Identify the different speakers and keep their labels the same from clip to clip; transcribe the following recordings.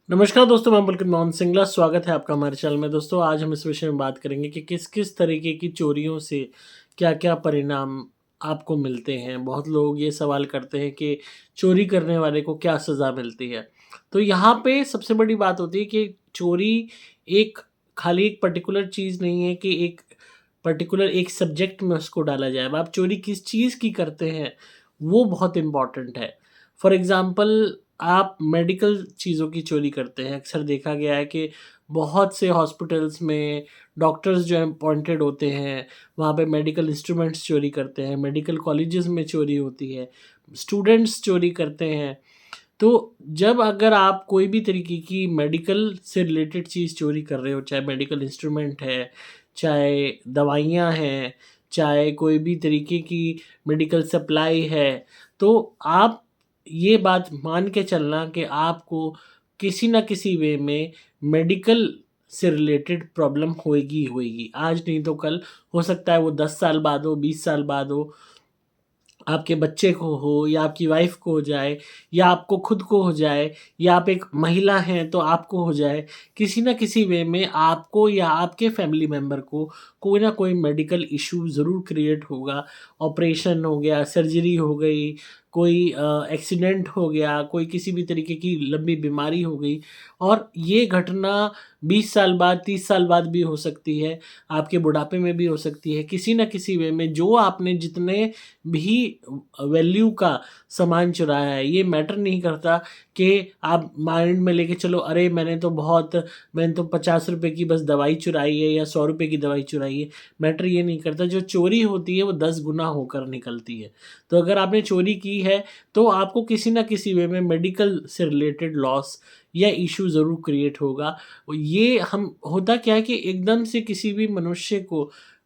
Speaker 1: नमस्कार दोस्तों, मैं पुलकित मोहन सिंगला स्वागत है आपका हमारे चैनल में। दोस्तों, आज हम इस विषय में बात करेंगे कि किस किस तरीके की चोरियों से क्या-क्या परिणाम आपको मिलते हैं। बहुत लोग ये सवाल करते हैं कि चोरी करने वाले को क्या सज़ा मिलती है। तो यहाँ पे सबसे बड़ी बात होती है कि चोरी एक खाली एक पर्टिकुलर चीज़ नहीं है कि एक पर्टिकुलर एक सब्जेक्ट में उसको डाला जाए। अब आप चोरी किस चीज़ की करते हैं, वो बहुत इम्पोर्टेंट है। फॉर एग्ज़ाम्पल, आप मेडिकल चीज़ों की चोरी करते हैं। अक्सर देखा गया है कि बहुत से हॉस्पिटल्स में डॉक्टर्स जो हैं अपॉइंटेड होते हैं, वहाँ पे मेडिकल इंस्ट्रूमेंट्स चोरी करते हैं, मेडिकल कॉलेजेस में चोरी होती है, स्टूडेंट्स चोरी करते हैं। तो जब अगर आप कोई भी तरीके की मेडिकल से रिलेटेड चीज़ चोरी कर रहे हो, चाहे मेडिकल इंस्ट्रूमेंट है, चाहे दवाइयाँ हैं, चाहे कोई भी तरीके की मेडिकल सप्लाई है, तो आप ये बात मान के चलना कि आपको किसी न किसी वे में मेडिकल से रिलेटेड प्रॉब्लम होएगी ही होएगी। आज नहीं तो कल, हो सकता है वो 10 साल बाद हो, 20 साल बाद हो, आपके बच्चे को हो या आपकी वाइफ को हो जाए या आपको खुद को हो जाए या आप एक महिला हैं तो आपको हो जाए। किसी न किसी वे में आपको या आपके फैमिली मेंबर को कोई ना कोई मेडिकल इश्यू ज़रूर क्रिएट होगा। ऑपरेशन हो गया, सर्जरी हो गई, कोई एक्सीडेंट हो गया, कोई किसी भी तरीके की लंबी बीमारी हो गई, और ये घटना 20 साल बाद, 30 साल बाद भी हो सकती है, आपके बुढ़ापे में भी हो सकती है। किसी न किसी वे में जो आपने जितने भी वैल्यू का सामान चुराया है, ये मैटर नहीं करता कि आप माइंड में लेके चलो, अरे मैंने तो ₹50 की बस दवाई चुराई है या ₹100 की दवाई चुराई है। मैटर ये नहीं करता, जो चोरी होती है वो 10 गुना होकर निकलती है। तो अगर आपने चोरी की है तो आपको किसी न किसी वे में मेडिकल से रिलेटेड लॉस या इश्यू ज़रूर क्रिएट होगा। ये हम होता क्या है कि एकदम से किसी भी मनुष्य को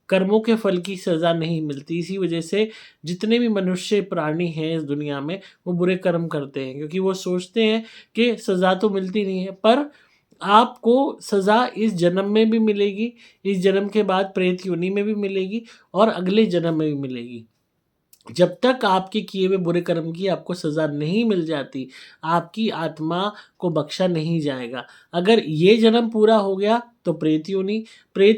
Speaker 1: कर्मों के फल की सज़ा नहीं मिलती। इसी वजह से जितने भी मनुष्य प्राणी हैं इस दुनिया में, वो बुरे कर्म करते हैं, क्योंकि वो सोचते हैं कि सज़ा तो मिलती नहीं है, पर आपको सज़ा इस जन्म में भी मिलेगी, इस जन्म के बाद प्रेत योनि में भी मिलेगी और अगले जन्म में भी मिलेगी। जब तक आपके किए हुए बुरे कर्म की आपको सज़ा नहीं मिल जाती, आपकी आत्मा को बख्शा नहीं जाएगा। अगर ये जन्म पूरा हो गया तो प्रेत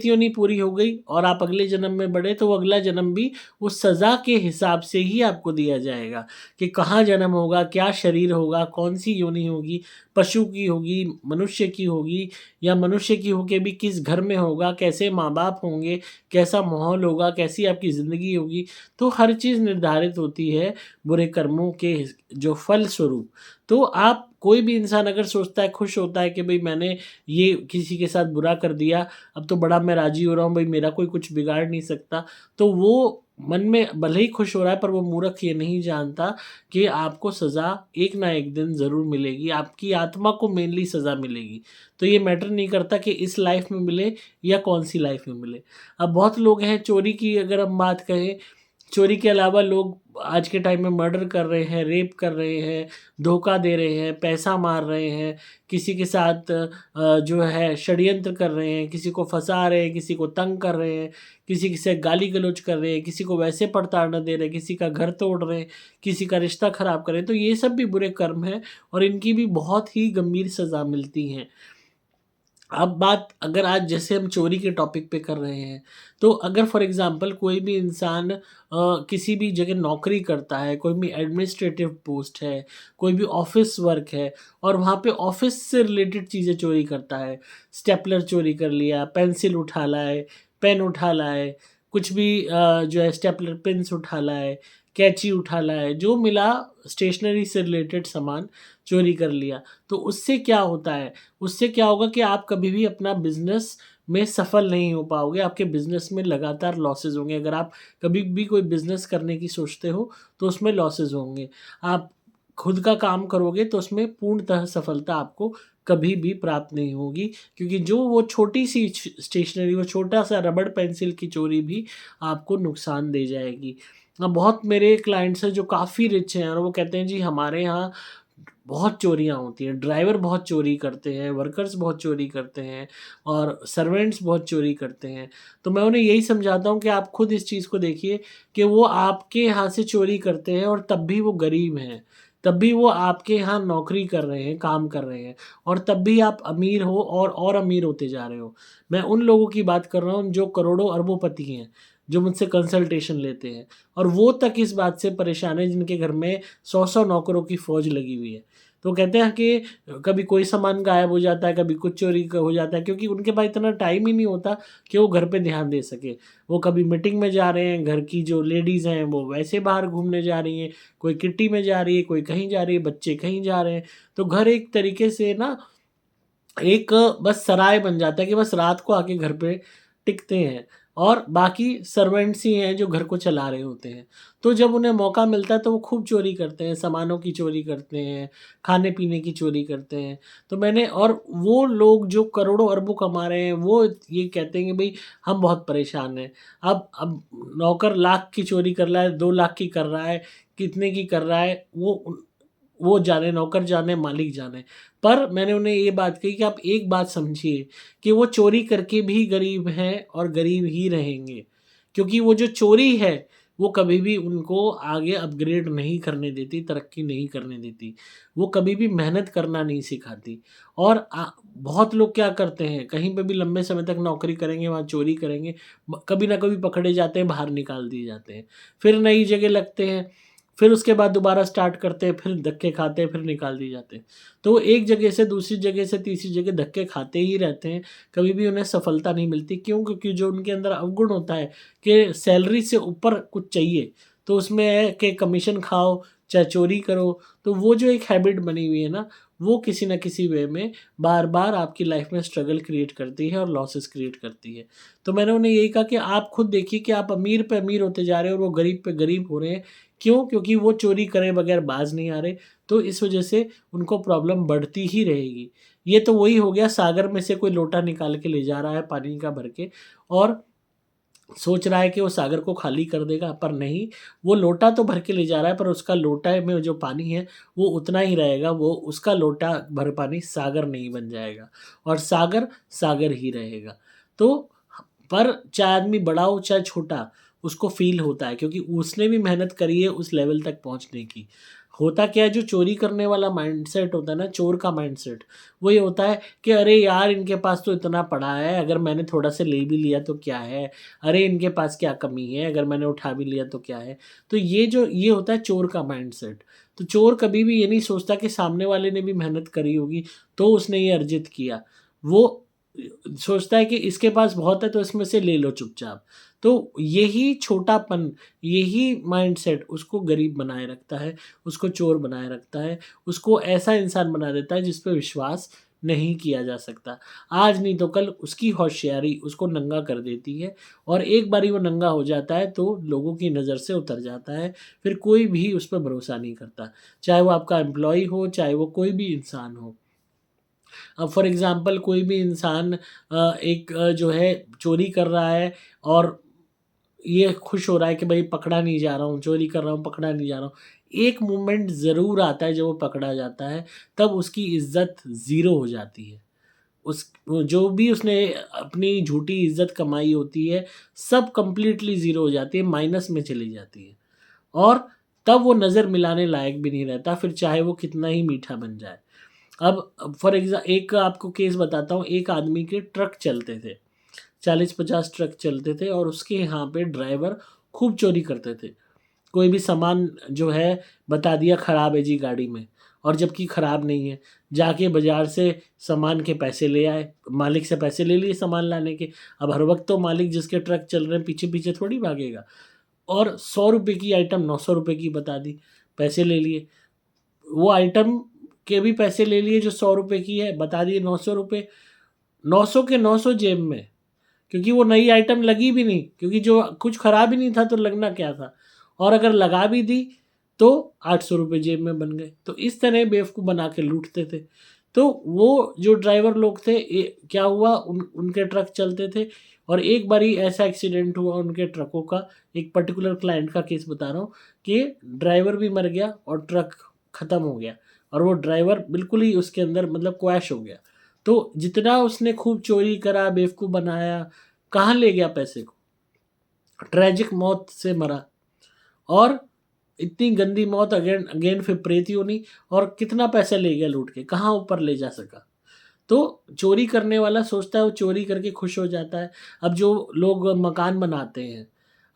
Speaker 1: योनि पूरी हो गई और आप अगले जन्म में बढ़े तो वो अगला जन्म भी उस सज़ा के हिसाब से ही आपको दिया जाएगा कि कहाँ जन्म होगा, क्या शरीर होगा, कौन-सी योनि होगी, पशु की होगी, मनुष्य की होगी या मनुष्य की होके भी किस घर में होगा, कैसे माँ-बाप होंगे, कैसा माहौल होगा, कैसी आपकी ज़िंदगी होगी। तो हर चीज़ निर्धारित होती है बुरे कर्मों के जो फल स्वरूप। तो आप कोई भी इंसान अगर सोचता है, खुश होता है कि भई मैंने ये किसी के साथ बुरा कर दिया, अब तो बड़ा मैं राज़ी हो रहा हूँ, भई मेरा कोई कुछ बिगाड़ नहीं सकता, तो वो मन में भले ही खुश हो रहा है, पर वो मूर्ख ये नहीं जानता कि आपको सज़ा एक ना एक दिन ज़रूर मिलेगी, आपकी आत्मा को मेनली सज़ा मिलेगी। तो ये मैटर नहीं करता कि इस लाइफ़ में मिले या कौन-सी लाइफ़ में मिले। अब बहुत लोग हैं, चोरी की अगर हम बात करें, चोरी के अलावा लोग आज के टाइम में मर्डर कर रहे हैं, रेप कर रहे हैं, धोखा दे रहे हैं, पैसा मार रहे हैं, किसी के साथ जो है षड्यंत्र कर रहे हैं, किसी को फँसा रहे हैं, किसी को तंग कर रहे हैं, किसी से गाली-गलौच कर रहे हैं, किसी को वैसे प्रताड़ना दे रहे हैं, किसी का घर तोड़ रहे हैं, किसी का रिश्ता ख़राब कर रहे हैं। तो ये सब भी बुरे कर्म हैं और इनकी भी बहुत ही गंभीर सज़ा मिलती है। अब बात अगर आज जैसे हम चोरी के टॉपिक पे कर रहे हैं, तो अगर फॉर एग्ज़ाम्पल कोई भी इंसान किसी भी जगह नौकरी करता है, कोई भी एडमिनिस्ट्रेटिव पोस्ट है, कोई भी ऑफ़िस वर्क है और वहाँ पे ऑफ़िस से रिलेटेड चीज़ें चोरी करता है, स्टेपलर चोरी कर लिया, पेंसिल उठा लाए, पेन उठा लाए, कुछ भी जो है स्टेपलर पिन्स उठा लाए, कैंची उठा लाए, जो मिला स्टेशनरी से रिलेटेड सामान चोरी कर लिया। तो उससे क्या होता है? उससे क्या होगा कि आप कभी भी अपना बिज़नेस में सफल नहीं हो पाओगे, आपके बिज़नेस में लगातार लॉसेस होंगे। अगर आप कभी भी कोई बिज़नेस करने की सोचते हो, तो उसमें लॉसेस होंगे। आप खुद का काम करोगे तो उसमें पूर्णतः सफलता आपको कभी भी प्राप्त नहीं होगी, क्योंकि जो वो छोटी-सी स्टेशनरी, वो छोटा-सा रबड़ पेंसिल की चोरी भी आपको नुकसान दे जाएगी। बहुत मेरे क्लाइंट्स हैं जो काफ़ी रिच हैं और वो कहते हैं जी हमारे यहाँ बहुत चोरियाँ होती हैं, ड्राइवर बहुत चोरी करते हैं, वर्कर्स बहुत चोरी करते हैं और सर्वेंट्स बहुत चोरी करते हैं। तो मैं उन्हें यही समझाता हूँ कि आप खुद इस चीज़ को देखिए कि वो आपके यहाँ से चोरी करते हैं और तब भी वो गरीब हैं। तब भी वो आपके यहाँ नौकरी कर रहे हैं, काम कर रहे हैं और तब भी आप अमीर हो और अमीर होते जा रहे हो। मैं उन लोगों की बात कर रहा हूँ जो करोड़ों अरबों-पति हैं, जो मुझसे कंसल्टेशन लेते हैं और वो तक इस बात से परेशान हैं जिनके घर में 100-100 नौकरों की फ़ौज लगी हुई है। तो कहते हैं कि कभी कोई सामान गायब हो जाता है, कभी कुछ चोरी क हो जाता है क्योंकि उनके पास इतना टाइम ही नहीं होता कि वो घर पे ध्यान दे सकें। वो कभी मीटिंग में जा रहे हैं, घर की जो लेडीज़ हैं वो वैसे बाहर घूमने जा रही हैं, कोई किट्टी में जा रही है, कोई कहीं जा रही है, बच्चे कहीं जा रहे हैं। तो घर एक तरीके से ना एक बस सराय बन जाता है कि बस रात को आके घर पे टिकते हैं और बाकी सर्वेंट्स ही हैं जो घर को चला रहे होते हैं। तो जब उन्हें मौका मिलता है तो वो खूब चोरी करते हैं, सामानों की चोरी करते हैं, खाने-पीने की चोरी करते हैं। तो मैंने और वो लोग जो करोड़ों अरबों कमा रहे हैं वो ये कहते हैं कि भई हम बहुत परेशान हैं। अब नौकर लाख की चोरी कर रहा है, 2 लाख की कर रहा है, कितने की कर रहा है वो जाने, नौकर जाने, मालिक जाने। पर मैंने उन्हें ये बात कही कि आप एक बात समझिए कि वो चोरी करके भी गरीब हैं और गरीब ही रहेंगे। क्योंकि वो जो चोरी है, वो कभी भी उनको आगे अपग्रेड नहीं करने देती, तरक्की नहीं करने देती। वो कभी भी मेहनत करना नहीं सिखाती। और बहुत लोग क्या करते हैं, कहीं पे भी लंबे समय तक नौकरी करेंगे, वहाँ चोरी करेंगे, कभी ना कभी पकड़े जाते हैं, बाहर निकाल दिए जाते हैं। फिर नई जगह लगते हैं, फिर उसके बाद दोबारा स्टार्ट करते हैं, फिर धक्के खाते हैं, फिर निकाल दिए जाते हैं। तो एक जगह से दूसरी जगह से तीसरी जगह धक्के खाते ही रहते हैं, कभी भी उन्हें सफलता नहीं मिलती। क्यों? क्योंकि जो उनके अंदर अवगुण होता है कि सैलरी से ऊपर कुछ चाहिए, तो उसमें है कि कमीशन खाओ, चाहे चोरी करो, तो वो जो एक हैबिट बनी हुई है ना, वो किसी न किसी वे में बार-बार आपकी लाइफ में स्ट्रगल क्रिएट करती है और लॉसेस क्रिएट करती है। तो मैंने उन्हें यही कहा कि आप खुद देखिए कि आप अमीर पे अमीर होते जा रहे हैं और वो गरीब पे गरीब हो रहे हैं। क्यों? क्योंकि वो चोरी करे बगैर बाज़ नहीं आ रहे, तो इस वजह से उनको प्रॉब्लम बढ़ती ही रहेगी। ये तो वही हो गया सागर में से कोई लोटा निकाल के ले जा रहा है पानी का भर के और सोच रहा है कि वो सागर को खाली कर देगा, पर नहीं, वो लोटा तो भर के ले जा रहा है पर उसका लोटा में जो पानी है, वो उतना ही रहेगा, वो उसका लोटा भर पानी सागर नहीं बन जाएगा और सागर, सागर ही रहेगा। तो पर चाहे आदमी बड़ा हो चाहे छोटा, उसको फ़ील होता है क्योंकि उसने भी मेहनत करी है उस लेवल तक पहुँचने की। होता क्या है जो चोरी करने वाला माइंडसेट होता है ना, चोर का माइंडसेट, वो ये होता है कि अरे यार! इनके पास तो इतना पड़ा है, अगर मैंने थोड़ा सा ले भी लिया तो क्या है? अरे इनके पास क्या कमी है, अगर मैंने उठा भी लिया तो क्या है? तो ये होता है चोर का माइंडसेट। तो चोर कभी भी ये नहीं सोचता कि सामने वाले ने भी मेहनत करी होगी, तो उसने ये अर्जित किया। वो सोचता है कि इसके पास बहुत है तो इसमें से ले लो चुपचाप। तो यही छोटापन, यही माइंडसेट उसको गरीब बनाए रखता है, उसको चोर बनाए रखता है, उसको ऐसा इंसान बना देता है जिस पे विश्वास नहीं किया जा सकता। आज नहीं तो कल उसकी होशियारी उसको नंगा कर देती है और एक बारी वो नंगा हो जाता है तो लोगों की नज़र से उतर जाता है, फिर कोई भी उस पे भरोसा नहीं करता। चाहे वो आपका एम्प्लॉयी हो, चाहे वो कोई भी इंसान हो। अब फॉर एग्ज़ाम्पल कोई भी इंसान जो है चोरी कर रहा है और ये खुश हो रहा है कि भई पकड़ा नहीं जा रहा हूँ, चोरी कर रहा हूँ, पकड़ा नहीं जा रहा हूँ। एक मोमेंट ज़रूर आता है जब वो पकड़ा जाता है, तब उसकी इज़्ज़त ज़ीरो हो जाती है। उस जो भी उसने अपनी झूठी इज़्ज़त कमाई होती है, सब कंप्लीटली ज़ीरो हो जाती है, माइनस में चली जाती है। और तब वो नज़र मिलाने लायक भी नहीं रहता, फिर चाहे वो कितना ही मीठा बन जाए। अब एक आपको केस बताता हूँ, एक आदमी के ट्रक चलते थे। 40-50 ट्रक चलते थे और उसके यहाँ पे ड्राइवर खूब चोरी करते थे। कोई भी सामान जो है बता दिया खराब है जी गाड़ी में और जबकि खराब नहीं है। जाके बाज़ार से सामान के पैसे ले आए, मालिक से पैसे ले लिए सामान लाने के। अब हर वक़्त तो मालिक जिसके ट्रक चल रहे हैं पीछे-पीछे थोड़ी भागेगा और ₹100 की आइटम ₹900 की बता दी, पैसे ले लिए। वो आइटम के भी पैसे ले लिए जो ₹100 की है, बता दिए ₹900, 900 के 900 जेब में। क्योंकि वो नई आइटम लगी भी नहीं, क्योंकि जो कुछ खराब ही नहीं था तो लगना क्या था? और अगर लगा भी दी तो ₹800 जेब में बन गए। तो इस तरह बेवकूफ़ बना के लूटते थे। तो वो जो ड्राइवर लोग थे क्या हुआ उनके ट्रक चलते थे और एक बारी ऐसा एक्सीडेंट हुआ उनके ट्रकों का, एक पर्टिकुलर क्लाइंट का केस बता रहा हूँ कि ड्राइवर भी मर गया और ट्रक ख़त्म हो गया और वो ड्राइवर बिल्कुल ही उसके अंदर मतलब क्रैश हो गया। तो जितना उसने खूब चोरी करा, बेवकूफ़ बनाया, कहाँ ले गया पैसे को? ट्रेजिक मौत से मरा और इतनी गंदी मौत, अगेन अगेन फिर प्रेत योनि, और कितना पैसा ले गया लूट के, कहाँ ऊपर ले जा सका। तो चोरी करने वाला सोचता है वो चोरी करके खुश हो जाता है। अब जो लोग मकान बनाते हैं,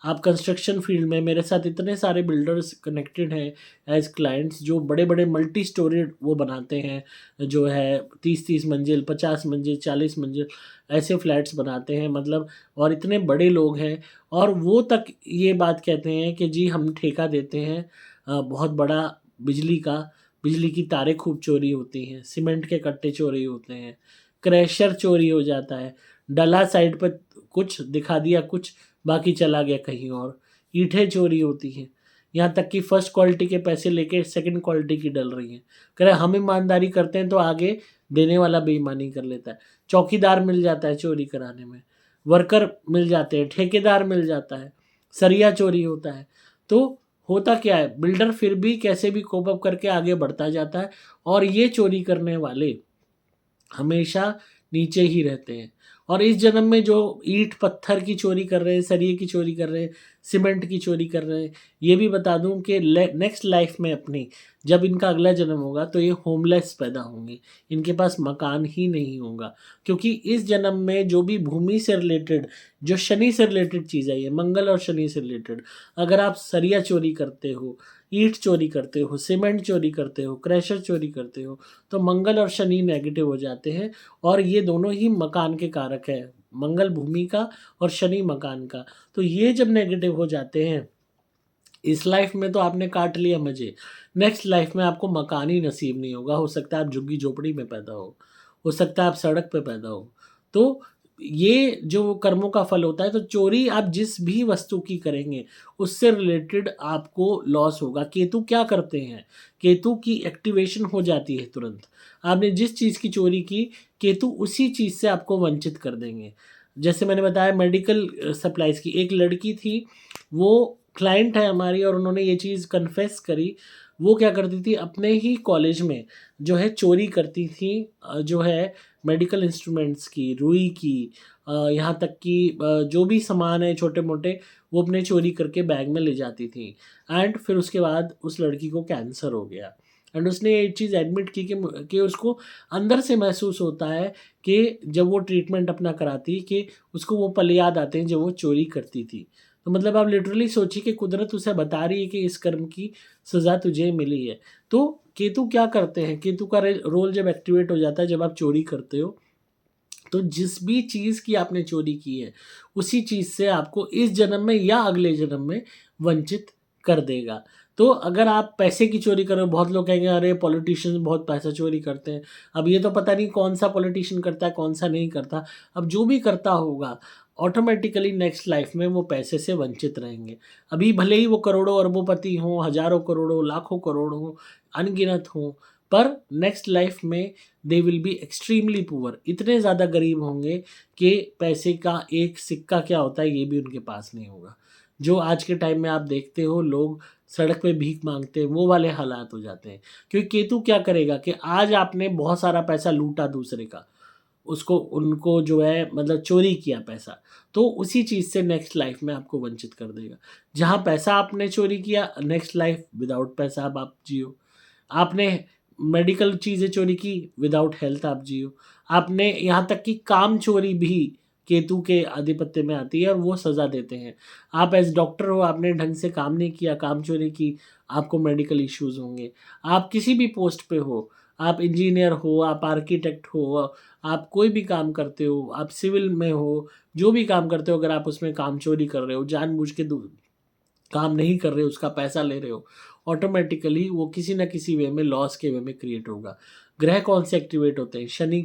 Speaker 1: आप कंस्ट्रक्शन फील्ड में, मेरे साथ इतने सारे बिल्डर्स कनेक्टेड हैं एज क्लाइंट्स, जो बड़े बड़े मल्टी स्टोरेड वो बनाते हैं, जो है 30-30 मंजिल, 50 मंजिल, 40 मंजिल ऐसे फ्लैट्स बनाते हैं, मतलब, और इतने बड़े लोग हैं, और वो तक ये बात कहते हैं कि जी हम ठेका देते हैं बहुत बड़ा बिजली का, बिजली की तारें खूब चोरी होती हैं, सीमेंट के कट्टे चोरी होते हैं, क्रैशर चोरी हो जाता है, डला साइड पर कुछ दिखा दिया कुछ, बाकी चला गया कहीं और, ईंटें चोरी होती हैं, यहाँ तक कि फर्स्ट क्वालिटी के पैसे लेके सेकंड क्वालिटी की डल रही हैं। कह रहे हम ईमानदारी करते हैं तो आगे देने वाला बेईमानी कर लेता है। चौकीदार मिल जाता है चोरी कराने में, वर्कर मिल जाते हैं, ठेकेदार मिल जाता है, सरिया चोरी होता है। तो होता क्या है, बिल्डर फिर भी कैसे भी कोप अप करके आगे बढ़ता जाता है, और ये चोरी करने वाले हमेशा नीचे ही रहते हैं। और इस जन्म में जो ईंट पत्थर की चोरी कर रहे हैं, सरिये की चोरी कर रहे हैं, सीमेंट की चोरी कर रहे हैं, ये भी बता दूं कि नेक्स्ट लाइफ में अपनी, जब इनका अगला जन्म होगा तो ये होमलेस पैदा होंगे, इनके पास मकान ही नहीं होगा। क्योंकि इस जन्म में जो भी भूमि से रिलेटेड, जो शनि से रिलेटेड चीज़ है, ये मंगल और शनि से रिलेटेड, अगर आप सरिया चोरी करते हो, ईंट चोरी करते हो, सीमेंट चोरी करते हो, क्रैशर चोरी करते हो, तो मंगल और शनि नेगेटिव हो जाते हैं, और ये दोनों ही मकान के कारक है, मंगल भूमि का और शनि मकान का। तो ये जब नेगेटिव हो जाते हैं, इस लाइफ में तो आपने काट लिया मजे, नेक्स्ट लाइफ में आपको मकान ही नसीब नहीं होगा। हो सकता है आप झुग्गी झोपड़ी में पैदा हो सकता है आप सड़क पे पैदा हो। तो ये जो कर्मों का फल होता है, तो चोरी आप जिस भी वस्तु की करेंगे उससे रिलेटेड आपको लॉस होगा। केतु क्या करते हैं, केतु की एक्टिवेशन हो जाती है तुरंत। आपने जिस चीज़ की चोरी की, केतु उसी चीज़ से आपको वंचित कर देंगे। जैसे मैंने बताया मेडिकल सप्लाईज़ की, एक लड़की थी, वो क्लाइंट है हमारी, और उन्होंने ये चीज़ कन्फेस करी। वो क्या करती थी, अपने ही कॉलेज में जो है चोरी करती थी, जो है मेडिकल इंस्ट्रूमेंट्स की, रुई की, यहाँ तक कि जो भी सामान है छोटे मोटे, वो अपने चोरी करके बैग में ले जाती थी। एंड फिर उसके बाद उस लड़की को कैंसर हो गया, एंड उसने ये चीज़ एडमिट की कि उसको अंदर से महसूस होता है कि जब वो ट्रीटमेंट अपना कराती, कि उसको वो पल याद आते हैं जब वो चोरी करती थी। तो मतलब आप लिटरली सोचिए कि कुदरत उसे बता रही है कि इस कर्म की सज़ा तुझे मिली है। तो केतु क्या करते हैं, केतु का रोल जब एक्टिवेट हो जाता है, जब आप चोरी करते हो, तो जिस भी चीज़ की आपने चोरी की है, उसी चीज़ से आपको इस जन्म में या अगले जन्म में वंचित कर देगा। तो अगर आप पैसे की चोरी कर रहे हो, बहुत लोग कहेंगे अरे पॉलिटिशियंस बहुत पैसा चोरी करते हैं। अब ये तो पता नहीं कौन सा पॉलिटिशियन करता है, कौन सा नहीं करता। अब जो भी करता होगा, ऑटोमेटिकली नेक्स्ट लाइफ में वो पैसे से वंचित रहेंगे। अभी भले ही वो करोड़ों अरबोपति हों, हज़ारों करोड़ों, लाखों करोड़ हों, अनगिनत हों, पर नेक्स्ट लाइफ में they will be extremely poor. इतने ज़्यादा गरीब होंगे कि पैसे का एक सिक्का क्या होता है ये भी उनके पास नहीं होगा। जो आज के टाइम में आप देखते हो लोग सड़क पे भीख मांगते हैं, वो वाले हालात हो जाते हैं। क्योंकि केतु क्या करेगा कि आज आपने बहुत सारा पैसा लूटा दूसरे का, उसको उनको जो है मतलब चोरी किया पैसा, तो उसी चीज़ से नेक्स्ट लाइफ में आपको वंचित कर देगा। जहाँ पैसा आपने चोरी किया, नेक्स्ट लाइफ विदाउट पैसा अब आप जियो। आपने मेडिकल चीज़ें चोरी की, विदाउट हेल्थ आप जियो। आपने यहाँ तक कि काम चोरी भी केतु के आधिपत्य में आती है और वो सज़ा देते हैं। आप एज़ डॉक्टर हो, आपने ढंग से काम नहीं किया, काम चोरी की, आपको मेडिकल इश्यूज़ होंगे। आप किसी भी पोस्ट पे हो, आप इंजीनियर हो, आप आर्किटेक्ट हो, आप कोई भी काम करते हो, आप सिविल में हो, जो भी काम करते हो, अगर आप उसमें काम चोरी कर रहे हो, जानबूझ के काम नहीं कर रहे हो, उसका पैसा ले रहे हो, ऑटोमेटिकली वो किसी न किसी वे में लॉस के वे में क्रिएट होगा। ग्रह कौन से एक्टिवेट होते हैं? शनि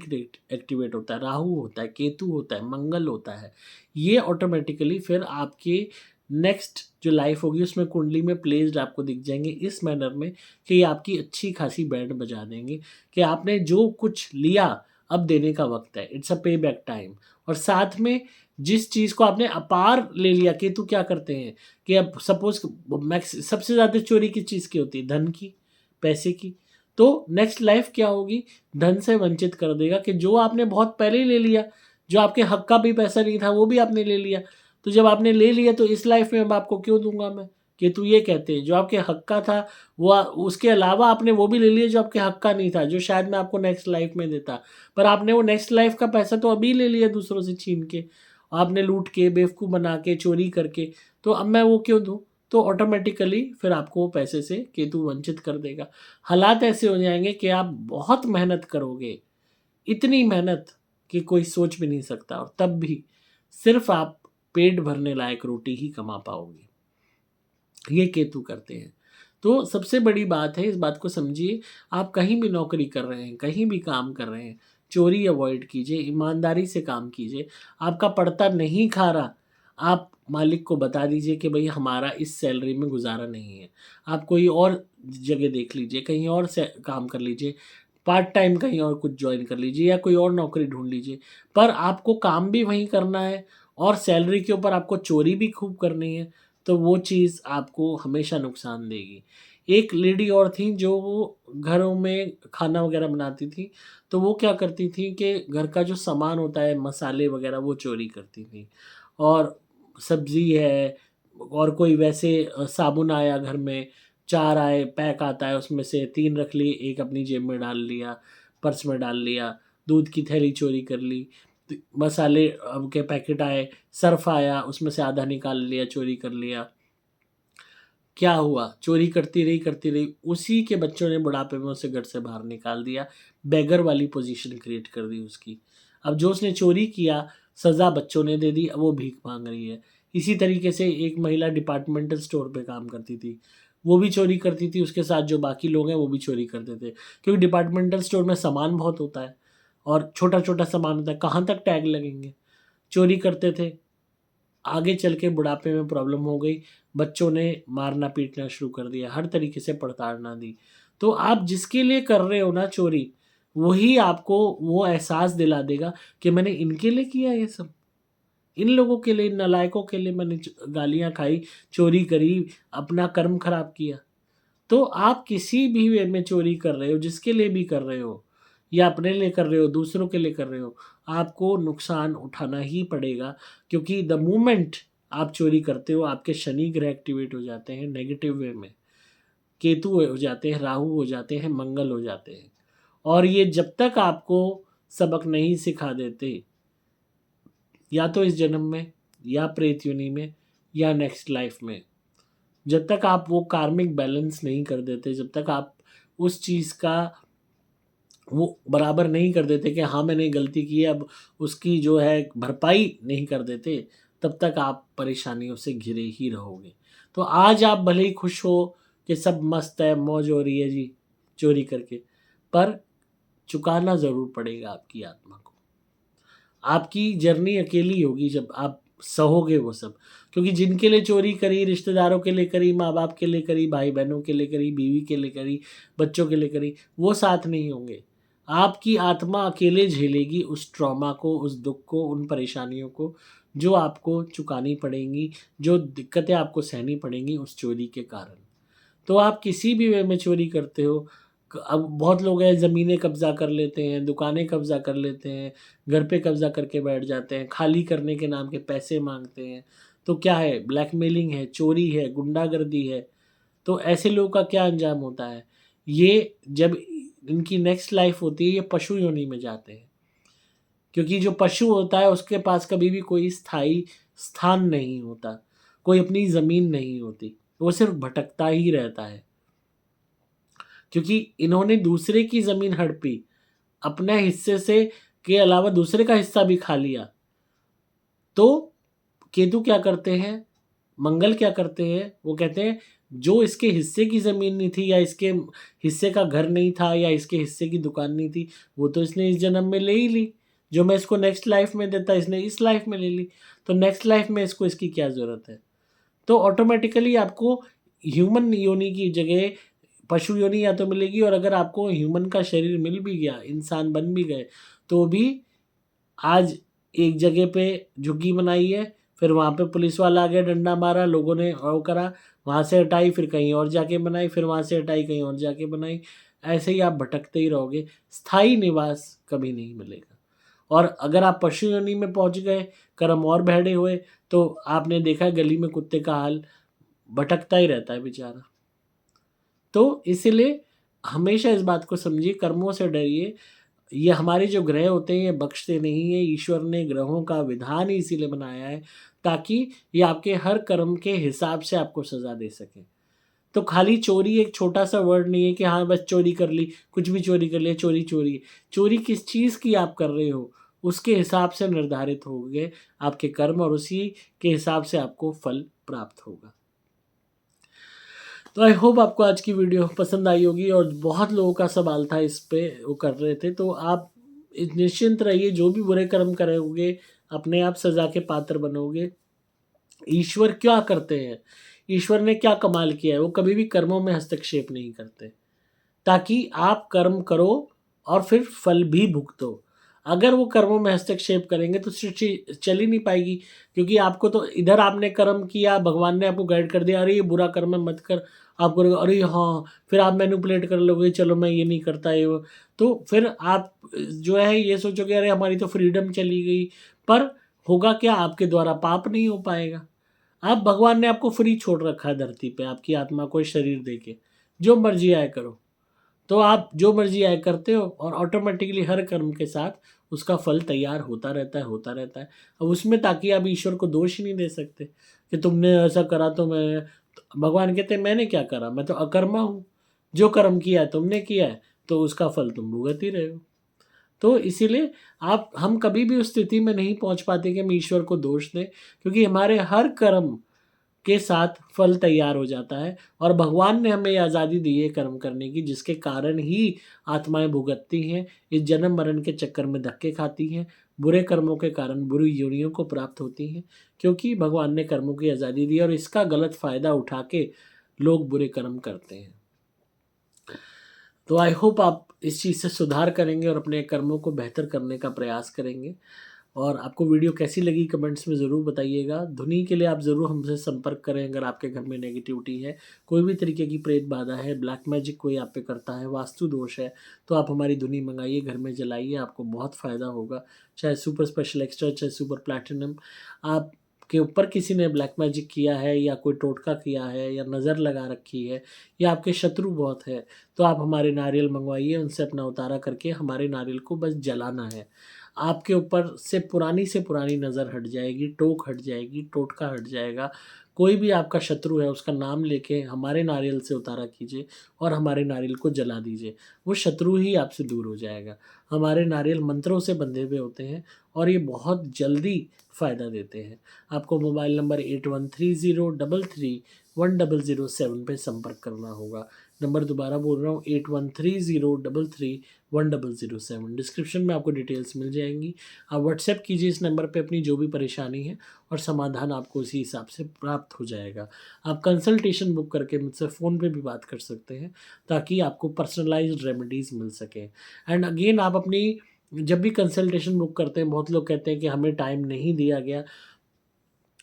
Speaker 1: एक्टिवेट होता है, राहु होता है, केतु होता है, मंगल होता है। ये ऑटोमेटिकली फिर आपके नेक्स्ट जो लाइफ होगी उसमें कुंडली में प्लेस्ड आपको दिख जाएंगे इस मैनर में कि ये आपकी अच्छी खासी बैंड बजा देंगे कि आपने जो कुछ लिया अब देने का वक्त है। इट्स अ पे बैक टाइम। और साथ में जिस चीज़ को आपने अपार ले लिया, केतु क्या करते हैं कि अब सपोज मैक्स सबसे ज़्यादा चोरी किस चीज़ की होती है? धन की, पैसे की। तो नेक्स्ट लाइफ क्या होगी? धन से वंचित कर देगा कि जो आपने बहुत पहले ही ले लिया, जो आपके हक का भी पैसा नहीं था वो भी आपने ले लिया। तो जब आपने ले लिया तो इस लाइफ में अब आपको क्यों दूंगा मैं? केतु ये कहते हैं जो आपके हक का था वो उसके अलावा आपने वो भी ले लिया जो आपके हक का नहीं था, जो शायद मैं आपको नेक्स्ट लाइफ में देता, पर आपने वो नेक्स्ट लाइफ का पैसा तो अभी ले लिया दूसरों से छीन के, आपने लूट के, बेवकूफ़ बना के, चोरी करके, तो अब मैं वो क्यों दूँ? तो ऑटोमेटिकली फिर आपको वो पैसे से केतु वंचित कर देगा। हालात ऐसे हो जाएँगे कि आप बहुत मेहनत करोगे, इतनी मेहनत कि कोई सोच भी नहीं सकता, और तब भी सिर्फ़ आप पेट भरने लायक रोटी ही कमा पाओगे। ये केतु करते हैं। तो सबसे बड़ी बात है, इस बात को समझिए, आप कहीं भी नौकरी कर रहे हैं, कहीं भी काम कर रहे हैं, चोरी अवॉइड कीजिए, ईमानदारी से काम कीजिए। आपका पड़ता नहीं खा रहा, आप मालिक को बता दीजिए कि भई हमारा इस सैलरी में गुज़ारा नहीं है। आप कोई और जगह देख लीजिए, कहीं और से काम कर लीजिए, पार्ट टाइम कहीं और कुछ जॉइन कर लीजिए या कोई और नौकरी ढूँढ लीजिए। पर आपको काम भी वहीं करना है और सैलरी के ऊपर आपको चोरी भी खूब करनी है, तो वो चीज़ आपको हमेशा नुकसान देगी। एक लेडी और थीं जो वो घरों में खाना वग़ैरह बनाती थीं, तो वो क्या करती थीं कि घर का जो सामान होता है, मसाले वग़ैरह, वो चोरी करती थीं। और सब्ज़ी है और कोई वैसे साबुन आया घर में, 4 आए, पैक आता है, उसमें से 3 रख ली, 1 अपनी जेब में डाल लिया, पर्स में डाल लिया, दूध की थैली चोरी कर ली, मसाले के पैकेट आए, सर्फ़ आया, उसमें से आधा निकाल लिया, चोरी कर लिया। क्या हुआ? चोरी करती रही, उसी के बच्चों ने बुढ़ापे में उसे घर से बाहर निकाल दिया, बेगर वाली पोज़ीशन क्रिएट कर दी उसकी। अब जो उसने चोरी किया, सज़ा बच्चों ने दे दी, अब वो भीख माँग रही है। इसी तरीके से एक महिला डिपार्टमेंटल स्टोर पे काम करती थी, वो भी चोरी करती थी, उसके साथ जो बाकी लोग हैं वो भी चोरी करते थे। क्योंकि डिपार्टमेंटल स्टोर में सामान बहुत होता है और छोटा-छोटा सामान होता है, कहाँ तक टैग लगेंगे? चोरी करते थे, आगे चल के बुढ़ापे में प्रॉब्लम हो गई, बच्चों ने मारना-पीटना शुरू कर दिया, हर तरीके से प्रताड़ना दी। तो आप जिसके लिए कर रहे हो ना चोरी, वही आपको वो एहसास दिला देगा कि मैंने इनके लिए किया ये सब। इन लोगों के लिए, इन नालायकों के लिए मैंने गालियाँ खाई, चोरी करी, अपना कर्म खराब किया। तो आप किसी भी वे में चोरी कर रहे हो, जिसके लिए भी कर रहे हो या अपने लिए कर रहे हो, दूसरों के लिए कर रहे हो, आपको नुकसान उठाना ही पड़ेगा, क्योंकि द मोमेंट आप चोरी करते हो, आपके शनि ग्रह एक्टिवेट हो जाते हैं नेगेटिव वे में, केतु हो जाते हैं, राहु हो जाते हैं, मंगल हो जाते हैं। और ये जब तक आपको सबक नहीं सिखा देते, या तो इस जन्म में, या प्रेत योनि में, या नेक्स्ट लाइफ में, जब तक आप वो कार्मिक बैलेंस नहीं कर देते, जब तक आप उस चीज़ का वो बराबर नहीं कर देते कि हाँ, मैंने गलती की है, अब उसकी जो है भरपाई नहीं कर देते, तब तक आप परेशानियों से घिरे ही रहोगे। तो आज आप भले ही खुश हो कि सब मस्त है, मौज हो रही है जी, चोरी करके, पर चुकाना ज़रूर पड़ेगा आपकी आत्मा को। आपकी जर्नी अकेली होगी जब आप सहोगे वो सब। क्योंकि जिनके लिए चोरी करी, रिश्तेदारों के लिए करी, माँ-बाप के लिए करी, भाई-बहनों के लिए करी, बीवी के लिए करी, बच्चों के लिए करी, वो साथ नहीं होंगे। आपकी आत्मा अकेले झेलेगी उस ट्रॉमा को, उस दुःख को, उन परेशानियों को, जो आपको चुकानी पड़ेंगी, जो दिक्कतें आपको सहनी पड़ेंगी उस चोरी के कारण। तो आप किसी भी वे में चोरी करते हो, अब बहुत लोग हैं ज़मीनें कब्ज़ा कर लेते हैं, दुकानें कब्ज़ा कर लेते हैं, घर पे कब्ज़ा करके बैठ जाते हैं, खाली करने के नाम के पैसे माँगते हैं। तो क्या है, ब्लैकमेलिंग है, चोरी है, गुंडागर्दी है। तो ऐसे लोगों का क्या अंजाम होता है? ये जब इनकी नेक्स्ट लाइफ़ होती है, ये पशु योनि में जाते हैं। क्योंकि जो पशु होता है उसके पास कभी भी कोई स्थायी स्थान नहीं होता, कोई अपनी ज़मीन नहीं होती, वो सिर्फ़ भटकता ही रहता है। क्योंकि इन्होंने दूसरे की ज़मीन हड़पी, अपने हिस्से से के अलावा दूसरे का हिस्सा भी खा लिया। तो केतु क्या करते हैं, मंगल क्या करते हैं, वो कहते हैं जो इसके हिस्से की ज़मीन नहीं थी, या इसके हिस्से का घर नहीं था, या इसके हिस्से की दुकान नहीं थी, वो तो इसने इस जन्म में ले ही ली। जो मैं इसको नेक्स्ट लाइफ़ में देता, इसने इस लाइफ़ में ले ली। तो नेक्स्ट लाइफ़ में इसको इसकी क्या ज़रूरत है? तो ऑटोमैटिकली आपको ह्यूमन योनि की जगह पशु योनि या तो मिलेगी, और अगर आपको ह्यूमन का शरीर मिल भी गया, इंसान बन भी गए, तो भी आज एक जगह पे झुग्गी बनाई है, फिर वहाँ पे पुलिस वाला आ गया, डंडा मारा, लोगों ने वो करा, वहाँ से हटाई, फिर कहीं और जाके बनाई, फिर वहाँ से हटाई, कहीं और जाके बनाई। ऐसे ही आप भटकते ही रहोगे, स्थायी निवास कभी नहीं मिलेगा। और अगर आप पशु योनि में पहुँच गए, कर्म और भैड़े हुए, तो आपने देखा है गली में कुत्ते का हाल, भटकता ही रहता है बेचारा। तो इसीलिए हमेशा इस बात को समझिए, कर्मों से डरिए। ये हमारे जो ग्रह होते हैं ये बख्शते नहीं है। ईश्वर ने ग्रहों का विधान ही इसीलिए बनाया है ताकि ये आपके हर कर्म के हिसाब से आपको सज़ा दे सकें। तो खाली चोरी एक छोटा-सा वर्ड नहीं है कि हाँ, बस चोरी कर ली, कुछ भी चोरी कर लिया, चोरी चोरी है। चोरी किस चीज़ की आप कर रहे हो, उसके हिसाब से निर्धारित होंगे आपके कर्म और उसी के हिसाब से आपको फल प्राप्त होगा। तो आई होप आपको आज की वीडियो पसंद आई होगी और बहुत लोगों का सवाल था इस पे, वो कर रहे थे। तो आप निश्चिंत रहिए, जो भी बुरे कर्म करोगे, अपने आप सज़ा के पात्र बनोगे। ईश्वर क्या करते हैं? ईश्वर ने क्या कमाल किया है? वो कभी भी कर्मों में हस्तक्षेप नहीं करते, ताकि आप कर्म करो और फिर फल भी भुगतो। अगर वो कर्मों में हस्तक्षेप करेंगे तो सृष्टि चल ही नहीं पाएगी, क्योंकि आपको तो इधर आपने कर्म किया, भगवान ने आपको गाइड कर दिया, अरे ये बुरा कर्म है मत कर, आप करोगे, अरे हाँ, फिर आप मैनिपुलेट कर लोगे, चलो मैं ये नहीं करता ये वो। तो फिर आप जो है ये सोचोगे अरे हमारी तो फ्रीडम चली गई, पर होगा क्या, आपके द्वारा पाप नहीं हो पाएगा। आप भगवान ने आपको फ्री छोड़ रखा है धरती पे, आपकी आत्मा को शरीर देके, जो मर्जी आए करो। तो आप जो मर्जी आए करते हो और ऑटोमेटिकली हर कर्म के साथ उसका फल तैयार होता रहता है, होता रहता है। अब उसमें ताकि आप ईश्वर को दोष ही नहीं दे सकते कि तुमने ऐसा करा तो मैं, तो भगवान कहते हैं मैंने क्या करा, मैं तो अकर्मा हूँ। जो कर्म किया है तुमने किया है, तो उसका फल तुम भुगत ही रहे हो। तो इसीलिए आप हम कभी भी उस स्थिति में नहीं पहुँच पाते कि हम ईश्वर को दोष दें, क्योंकि हमारे हर कर्म के साथ फल तैयार हो जाता है और भगवान ने हमें ये आज़ादी दी है कर्म करने की, जिसके कारण ही आत्माएँ भुगतती हैं, इस जन्म मरण के चक्कर में धक्के खाती हैं, बुरे कर्मों के कारण बुरी योनियों को प्राप्त होती हैं, क्योंकि भगवान ने कर्मों की आज़ादी दी और इसका गलत फ़ायदा उठा के लोग बुरे कर्म करते हैं। तो आई होप आप इस चीज़ से सुधार करेंगे और अपने कर्मों को बेहतर करने का प्रयास करेंगे। और आपको वीडियो कैसी लगी कमेंट्स में ज़रूर बताइएगा। धुनी के लिए आप ज़रूर हमसे संपर्क करें अगर आपके घर में नेगेटिविटी है, कोई भी तरीके की प्रेत बाधा है, ब्लैक मैजिक कोई आप पे करता है, वास्तु दोष है, तो आप हमारी धुनी मंगाइए, घर में जलाइए, आपको बहुत फ़ायदा होगा। चाहे सुपर स्पेशल एक्स्ट्रा, चाहे सुपर प्लैटिनम, आपके ऊपर किसी ने ब्लैक मैजिक किया है या कोई टोटका किया है या नज़र लगा रखी है या आपके शत्रु बहुत है, तो आप हमारे नारियल मंगवाइए, उनसे अपना उतारा करके हमारे नारियल को बस जलाना है। आपके ऊपर से पुरानी नज़र हट जाएगी, टोक हट जाएगी, टोटका हट जाएगा। कोई भी आपका शत्रु है उसका नाम लेके हमारे नारियल से उतारा कीजिए और हमारे नारियल को जला दीजिए। वो शत्रु ही आपसे दूर हो जाएगा। हमारे नारियल मंत्रों से बंधे हुए होते हैं और ये बहुत जल्दी फ़ायदा देते हैं। आपको मोबाइल नंबर 8130331007 पे संपर्क करना होगा। नंबर दोबारा बोल रहा हूँ, 8130331007। डिस्क्रिप्शन में आपको डिटेल्स मिल जाएंगी। आप व्हाट्सएप कीजिए इस नंबर पे अपनी जो भी परेशानी है और समाधान आपको उसी हिसाब से प्राप्त हो जाएगा। आप कंसल्टेशन बुक करके मुझसे फ़ोन पे भी बात कर सकते हैं ताकि आपको पर्सनलाइज्ड रेमेडीज़ मिल सकें। एंड अगेन आप अपनी जब भी कंसल्टेशन बुक करते हैं, बहुत लोग कहते हैं कि हमें टाइम नहीं दिया गया।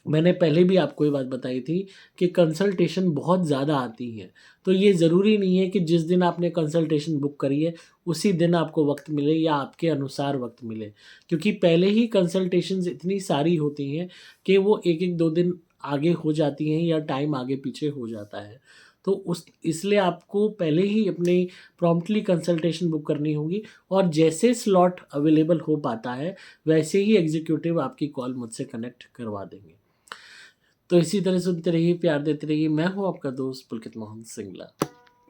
Speaker 1: मैंने पहले भी आपको ये बात बताई थी कि कंसल्टेशन बहुत ज़्यादा आती हैं, तो ये ज़रूरी नहीं है कि जिस दिन आपने कंसल्टेशन बुक करी है, उसी दिन आपको वक़्त मिले या आपके अनुसार वक़्त मिले। क्योंकि पहले ही कंसल्टेशंस इतनी सारी होती हैं कि वो 1-1 2 दिन आगे हो जाती हैं या टाइम आगे-पीछे हो जाता है। तो उस इसलिए आपको पहले ही अपनी प्रॉम्प्टली कंसल्टेशन बुक करनी होगी और जैसे स्लॉट अवेलेबल हो पाता है, वैसे ही एग्ज़ीक्यूटिव आपकी कॉल मुझसे कनेक्ट करवा देंगे। तो इसी तरह सुनते रहिए, प्यार देते रहिए। मैं हूँ आपका दोस्त पुलकित मोहन सिंगला।